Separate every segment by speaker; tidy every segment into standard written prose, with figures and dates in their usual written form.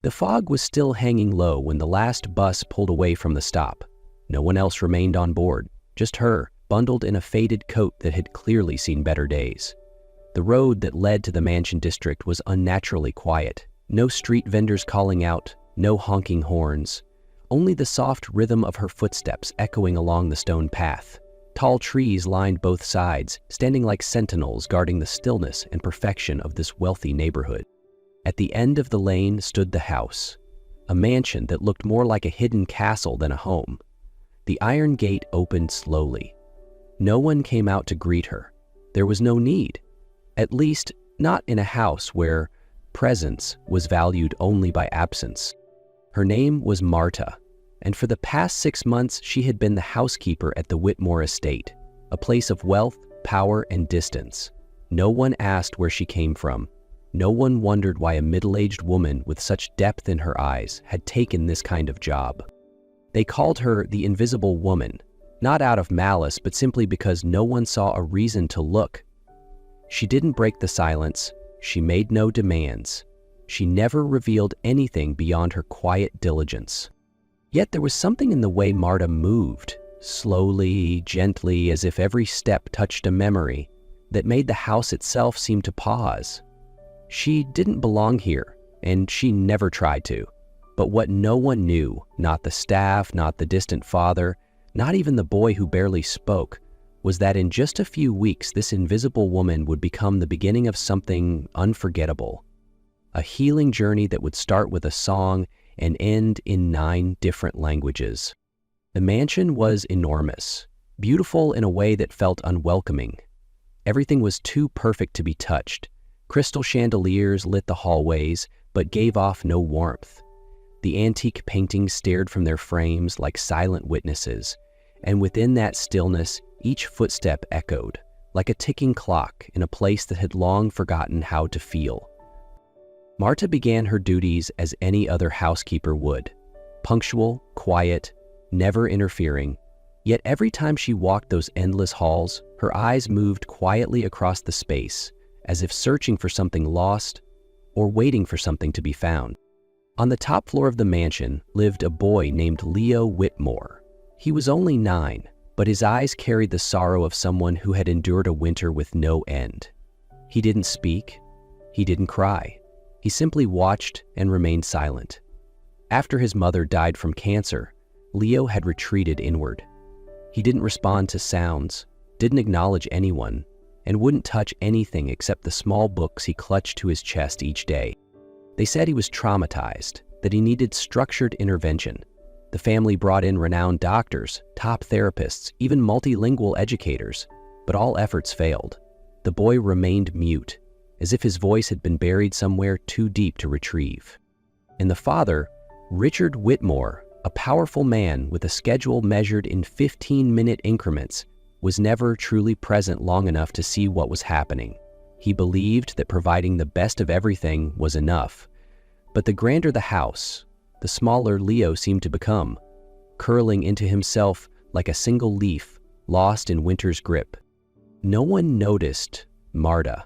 Speaker 1: The fog was still hanging low when the last bus pulled away from the stop. No one else remained on board, just her, bundled in a faded coat that had clearly seen better days. The road that led to the mansion district was unnaturally quiet. No street vendors calling out, no honking horns. Only the soft rhythm of her footsteps echoing along the stone path. Tall trees lined both sides, standing like sentinels guarding the stillness and perfection of this wealthy neighborhood. At the end of the lane stood the house, a mansion that looked more like a hidden castle than a home. The iron gate opened slowly. No one came out to greet her. There was no need. At least, not in a house where presence was valued only by absence. Her name was Marta, and for the past 6 months she had been the housekeeper at the Whitmore estate, a place of wealth, power, and distance. No one asked where she came from. No one wondered why a middle-aged woman with such depth in her eyes had taken this kind of job. They called her the Invisible Woman, not out of malice, but simply because no one saw a reason to look. She didn't break the silence. She made no demands. She never revealed anything beyond her quiet diligence. Yet there was something in the way Marta moved, slowly, gently, as if every step touched a memory, that made the house itself seem to pause. She didn't belong here, and she never tried to. But what no one knew, not the staff, not the distant father, not even the boy who barely spoke, was that in just a few weeks this invisible woman would become the beginning of something unforgettable. A healing journey that would start with a song and end in 9 different languages. The mansion was enormous, beautiful in a way that felt unwelcoming. Everything was too perfect to be touched. Crystal chandeliers lit the hallways, but gave off no warmth. The antique paintings stared from their frames like silent witnesses, and within that stillness, each footstep echoed, like a ticking clock in a place that had long forgotten how to feel. Marta began her duties as any other housekeeper would, punctual, quiet, never interfering. Yet every time she walked those endless halls, her eyes moved quietly across the space, as if searching for something lost or waiting for something to be found. On the top floor of the mansion lived a boy named Leo Whitmore. He was only 9, but his eyes carried the sorrow of someone who had endured a winter with no end. He didn't speak. He didn't cry. He simply watched and remained silent. After his mother died from cancer, Leo had retreated inward. He didn't respond to sounds, didn't acknowledge anyone, and wouldn't touch anything except the small books he clutched to his chest each day. They said he was traumatized, that he needed structured intervention. The family brought in renowned doctors, top therapists, even multilingual educators, but all efforts failed. The boy remained mute, as if his voice had been buried somewhere too deep to retrieve. And the father, Richard Whitmore, a powerful man with a schedule measured in 15-minute increments, was never truly present long enough to see what was happening. He believed that providing the best of everything was enough. But the grander the house, the smaller Leo seemed to become, curling into himself like a single leaf lost in winter's grip. No one noticed Marta,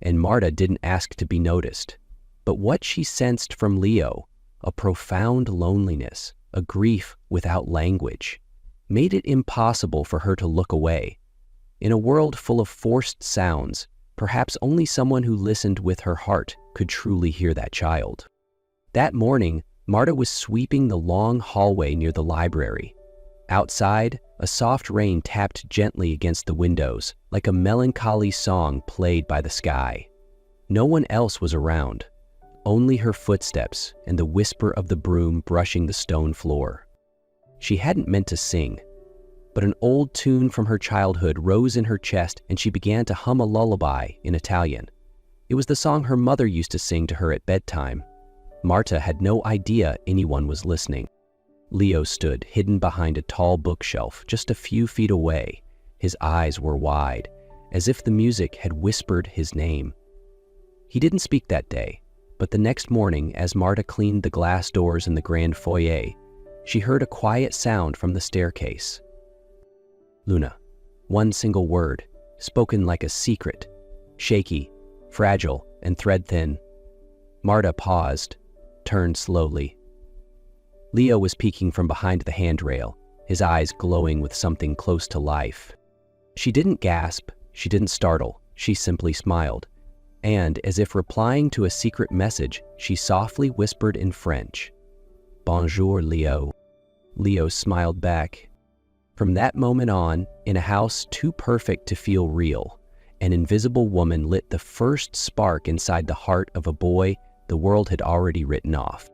Speaker 1: and Marta didn't ask to be noticed. But what she sensed from Leo, a profound loneliness, a grief without language, made it impossible for her to look away. In a world full of forced sounds, perhaps only someone who listened with her heart could truly hear that child. That morning, Marta was sweeping the long hallway near the library. Outside, a soft rain tapped gently against the windows, like a melancholy song played by the sky. No one else was around, only her footsteps and the whisper of the broom brushing the stone floor. She hadn't meant to sing, but an old tune from her childhood rose in her chest and she began to hum a lullaby in Italian. It was the song her mother used to sing to her at bedtime. Marta had no idea anyone was listening. Leo stood hidden behind a tall bookshelf just a few feet away. His eyes were wide, as if the music had whispered his name. He didn't speak that day, but the next morning, as Marta cleaned the glass doors in the grand foyer, she heard a quiet sound from the staircase. Luna, one single word, spoken like a secret, shaky, fragile, and thread-thin. Marta paused, turned slowly. Leo was peeking from behind the handrail, his eyes glowing with something close to life. She didn't gasp, she didn't startle, she simply smiled. And, as if replying to a secret message, she softly whispered in French, "Bonjour, Leo." Leo smiled back. From that moment on, in a house too perfect to feel real, an invisible woman lit the first spark inside the heart of a boy the world had already written off.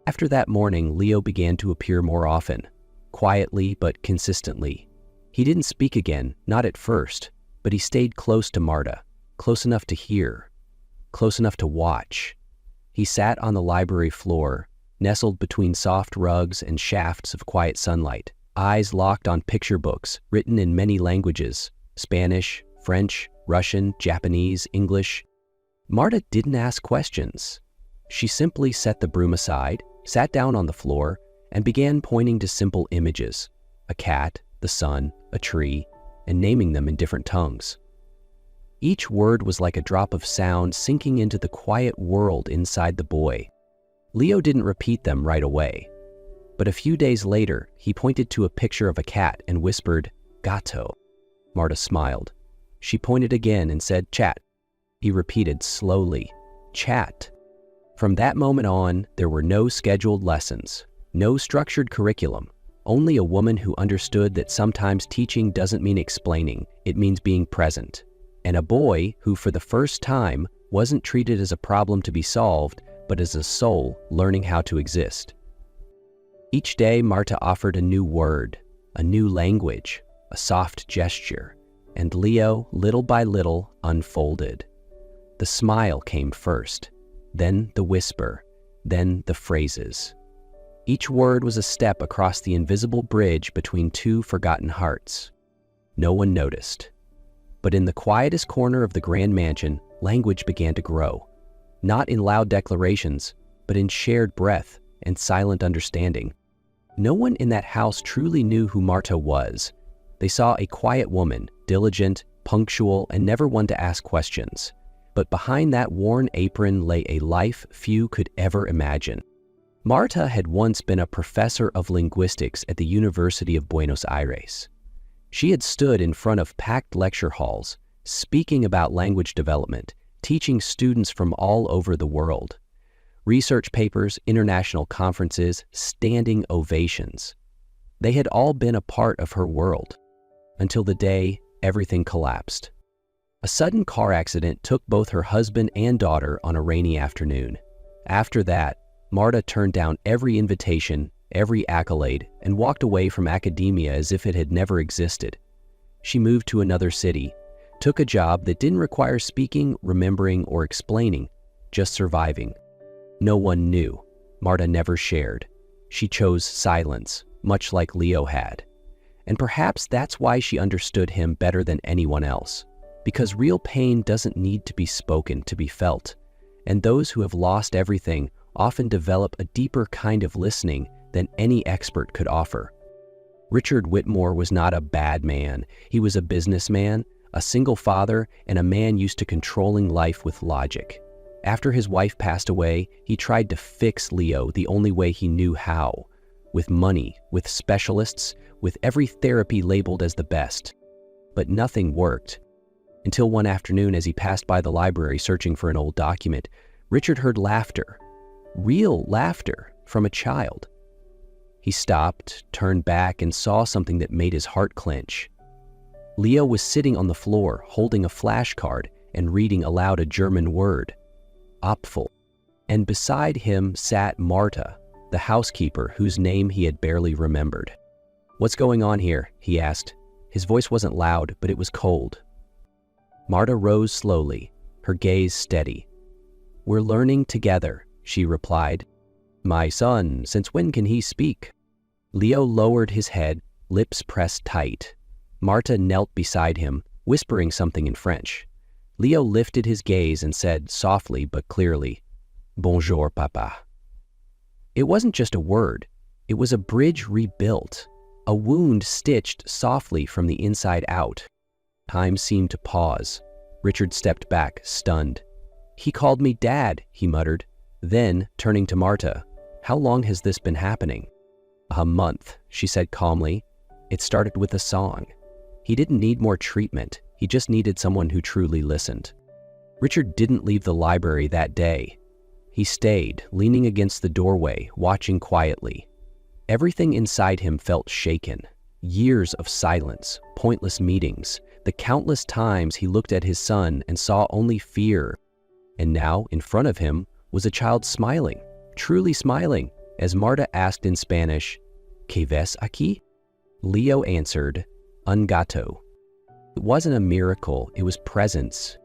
Speaker 1: After that morning, Leo began to appear more often, quietly but consistently. He didn't speak again, not at first, but he stayed close to Marta, close enough to hear, close enough to watch. He sat on the library floor, nestled between soft rugs and shafts of quiet sunlight, eyes locked on picture books written in many languages: Spanish, French, Russian, Japanese, English. Marta didn't ask questions. She simply set the broom aside, sat down on the floor, and began pointing to simple images: a cat, the sun, a tree, and naming them in different tongues. Each word was like a drop of sound sinking into the quiet world inside the boy. Leo didn't repeat them right away, but a few days later, he pointed to a picture of a cat and whispered, "Gato." Marta smiled. She pointed again and said, "Chat." He repeated slowly, "Chat." From that moment on, there were no scheduled lessons, no structured curriculum, only a woman who understood that sometimes teaching doesn't mean explaining, it means being present, and a boy who, for the first time, wasn't treated as a problem to be solved, but as a soul learning how to exist. Each day, Marta offered a new word, a new language, a soft gesture, and Leo, little by little, unfolded. The smile came first, then the whisper, then the phrases. Each word was a step across the invisible bridge between two forgotten hearts. No one noticed. But in the quietest corner of the grand mansion, language began to grow, not in loud declarations, but in shared breath and silent understanding. No one in that house truly knew who Marta was. They saw a quiet woman, diligent, punctual, and never one to ask questions. But behind that worn apron lay a life few could ever imagine. Marta had once been a professor of linguistics at the University of Buenos Aires. She had stood in front of packed lecture halls, speaking about language development, teaching students from all over the world. Research papers, international conferences, standing ovations. They had all been a part of her world, until the day everything collapsed. A sudden car accident took both her husband and daughter on a rainy afternoon. After that, Marta turned down every invitation, every accolade, and walked away from academia as if it had never existed. She moved to another city, took a job that didn't require speaking, remembering, or explaining, just surviving. No one knew. Marta never shared. She chose silence, much like Leo had. And perhaps that's why she understood him better than anyone else. Because real pain doesn't need to be spoken to be felt, and those who have lost everything often develop a deeper kind of listening than any expert could offer. Richard Whitmore was not a bad man. He was a businessman, a single father, and a man used to controlling life with logic. After his wife passed away, he tried to fix Leo the only way he knew how, with money, with specialists, with every therapy labeled as the best. But nothing worked. Until one afternoon, as he passed by the library searching for an old document, Richard heard laughter, real laughter, from a child. He stopped, turned back, and saw something that made his heart clench. Leo was sitting on the floor, holding a flashcard and reading aloud a German word, Apfel. And beside him sat Marta, the housekeeper whose name he had barely remembered. "What's going on here?" he asked. His voice wasn't loud, but it was cold. Marta rose slowly, her gaze steady. "We're learning together," she replied. "My son, since when can he speak?" Leo lowered his head, lips pressed tight. Marta knelt beside him, whispering something in French. Leo lifted his gaze and said softly but clearly, "Bonjour, papa." It wasn't just a word. It was a bridge rebuilt, a wound stitched softly from the inside out. Time seemed to pause. Richard stepped back, stunned. "He called me Dad," he muttered. Then, turning to Marta, "How long has this been happening?" "A month," she said calmly. "It started with a song." He didn't need more treatment. He just needed someone who truly listened. Richard didn't leave the library that day. He stayed, leaning against the doorway, watching quietly. Everything inside him felt shaken. Years of silence, pointless meetings, the countless times he looked at his son and saw only fear. And now, in front of him, was a child smiling, truly smiling, as Marta asked in Spanish, "¿Qué ves aquí?" Leo answered, "Un gato." It wasn't a miracle, it was presence.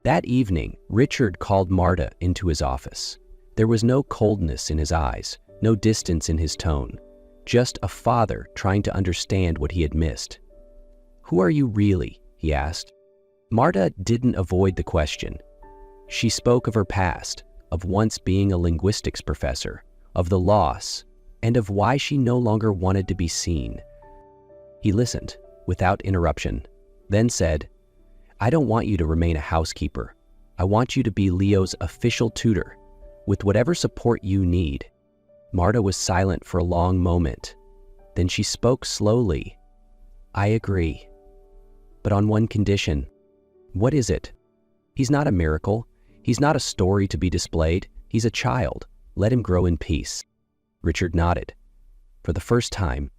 Speaker 1: That evening, Richard called Marta into his office. There was no coldness in his eyes, no distance in his tone, just a father trying to understand what he had missed. "Who are you really?" he asked. Marta didn't avoid the question. She spoke of her past, of once being a linguistics professor, of the loss, and of why she no longer wanted to be seen. He listened, without interruption, then said, "I don't want you to remain a housekeeper. I want you to be Leo's official tutor, with whatever support you need." Marta was silent for a long moment. Then she spoke slowly. "I agree, but on one condition." "What is it?" "He's not a miracle. He's not a story to be displayed. He's a child. Let him grow in peace." Richard nodded. For the first time,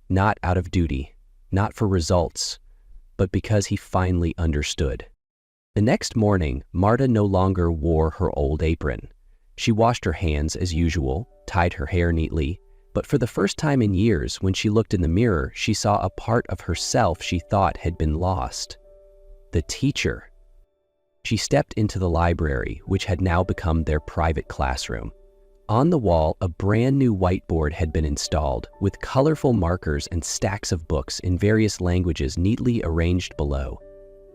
Speaker 1: not out of duty, not for results, but because he finally understood. The next morning, Marta no longer wore her old apron. She washed her hands as usual, tied her hair neatly, but for the first time in years, when she looked in the mirror, she saw a part of herself she thought had been lost. The teacher. She stepped into the library, which had now become their private classroom. On the wall, a brand new whiteboard had been installed, with colorful markers and stacks of books in various languages neatly arranged below.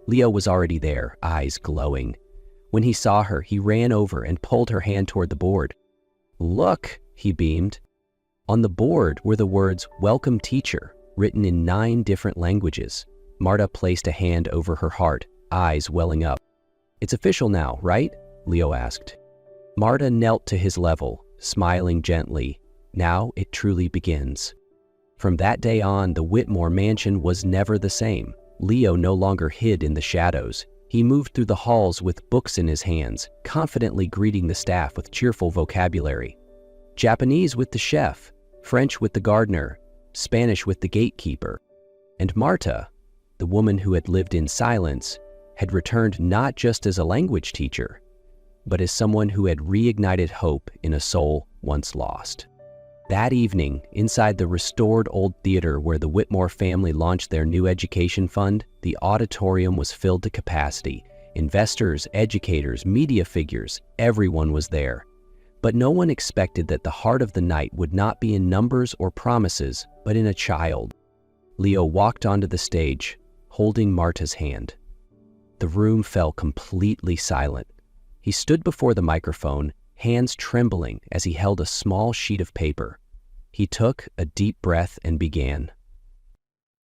Speaker 1: Leo was already there, eyes glowing. When he saw her, he ran over and pulled her hand toward the board. "Look," he beamed. On the board were the words, "Welcome Teacher," written in 9 different languages. Marta placed a hand over her heart, eyes welling up. "It's official now, right?" Leo asked. Marta knelt to his level, smiling gently. "Now it truly begins." From that day on, the Whitmore mansion was never the same. Leo no longer hid in the shadows. He moved through the halls with books in his hands, confidently greeting the staff with cheerful vocabulary. Japanese with the chef, French with the gardener, Spanish with the gatekeeper. And Marta, the woman who had lived in silence, had returned not just as a language teacher, but as someone who had reignited hope in a soul once lost. That evening, inside the restored old theater where the Whitmore family launched their new education fund, the auditorium was filled to capacity. Investors, educators, media figures, everyone was there. But no one expected that the heart of the night would not be in numbers or promises, but in a child. Leo walked onto the stage, holding Marta's hand. The room fell completely silent. He stood before the microphone, hands trembling as he held a small sheet of paper. He took a deep breath and began.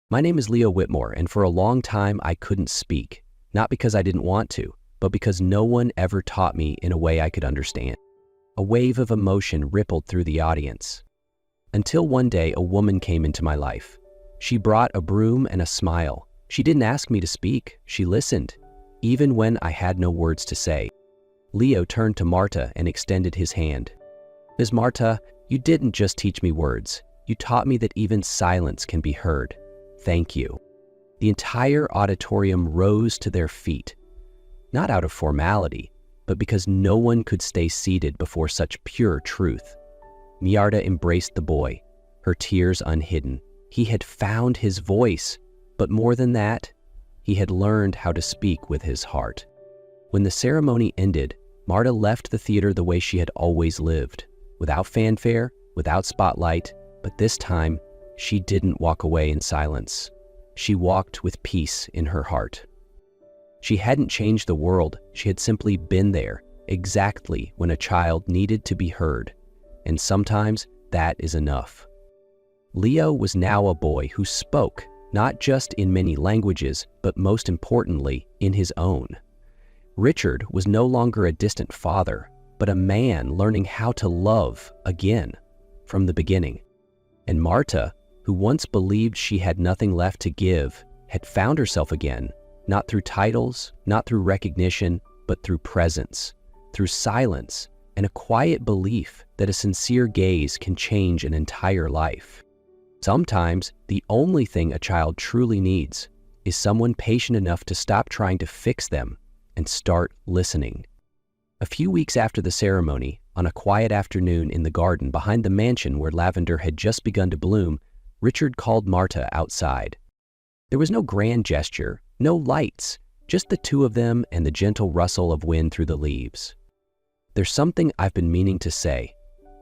Speaker 1: "My name is Leo Whitmore, and for a long time I couldn't speak, not because I didn't want to, but because no one ever taught me in a way I could understand." A wave of emotion rippled through the audience. Until one day a woman came into my life. She brought a broom and a smile. She didn't ask me to speak, she listened, even when I had no words to say. Leo turned to Marta and extended his hand. "Ms. Marta, you didn't just teach me words. You taught me that even silence can be heard. Thank you." The entire auditorium rose to their feet, not out of formality, but because no one could stay seated before such pure truth. Marta embraced the boy, her tears unhidden. He had found his voice, but more than that, he had learned how to speak with his heart. When the ceremony ended, Marta left the theater the way she had always lived, without fanfare, without spotlight, but this time, she didn't walk away in silence. She walked with peace in her heart. She hadn't changed the world, she had simply been there, exactly when a child needed to be heard, and sometimes that is enough. Leo was now a boy who spoke, not just in many languages, but most importantly, in his own. Richard was no longer a distant father, but a man learning how to love again from the beginning. And Marta, who once believed she had nothing left to give, had found herself again, not through titles, not through recognition, but through presence, through silence, and a quiet belief that a sincere gaze can change an entire life. Sometimes, the only thing a child truly needs is someone patient enough to stop trying to fix them and start listening. A few weeks after the ceremony, on a quiet afternoon in the garden behind the mansion where lavender had just begun to bloom, Richard called Marta outside. There was no grand gesture, no lights, just the two of them and the gentle rustle of wind through the leaves. "There's something I've been meaning to say,"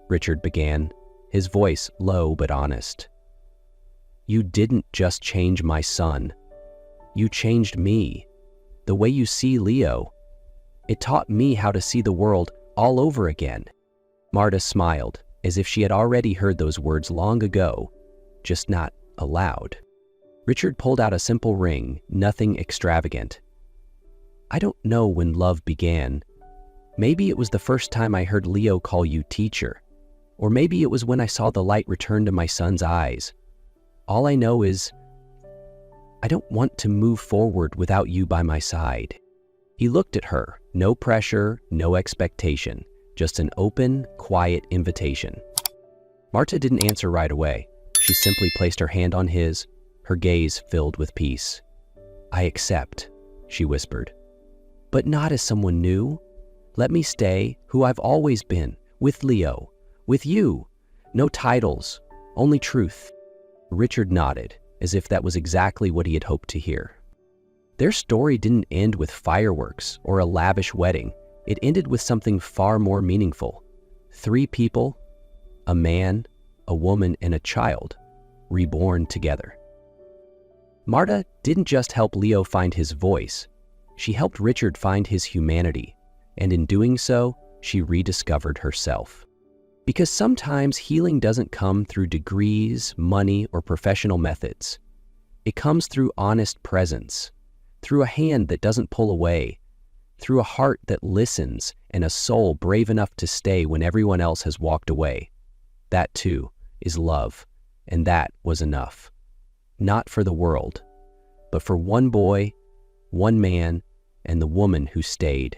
Speaker 1: Richard began, his voice low but honest. "You didn't just change my son. You changed me. The way you see Leo. It taught me how to see the world all over again." Marta smiled, as if she had already heard those words long ago, just not aloud. Richard pulled out a simple ring, nothing extravagant. "I don't know when love began. Maybe it was the first time I heard Leo call you teacher. Or maybe it was when I saw the light return to my son's eyes. All I know is, I don't want to move forward without you by my side." He looked at her, no pressure, no expectation, just an open, quiet invitation. Marta didn't answer right away. She simply placed her hand on his, her gaze filled with peace. "I accept," she whispered. "But not as someone new. Let me stay who I've always been, with Leo, with you. No titles, only truth." Richard nodded, as if that was exactly what he had hoped to hear. Their story didn't end with fireworks or a lavish wedding. It ended with something far more meaningful. 3 people, a man, a woman, and a child, reborn together. Marta didn't just help Leo find his voice. She helped Richard find his humanity, and in doing so, she rediscovered herself. Because sometimes healing doesn't come through degrees, money, or professional methods. It comes through honest presence, through a hand that doesn't pull away, through a heart that listens, and a soul brave enough to stay when everyone else has walked away. That, too, is love, and that was enough. Not for the world, but for one boy, one man, and the woman who stayed.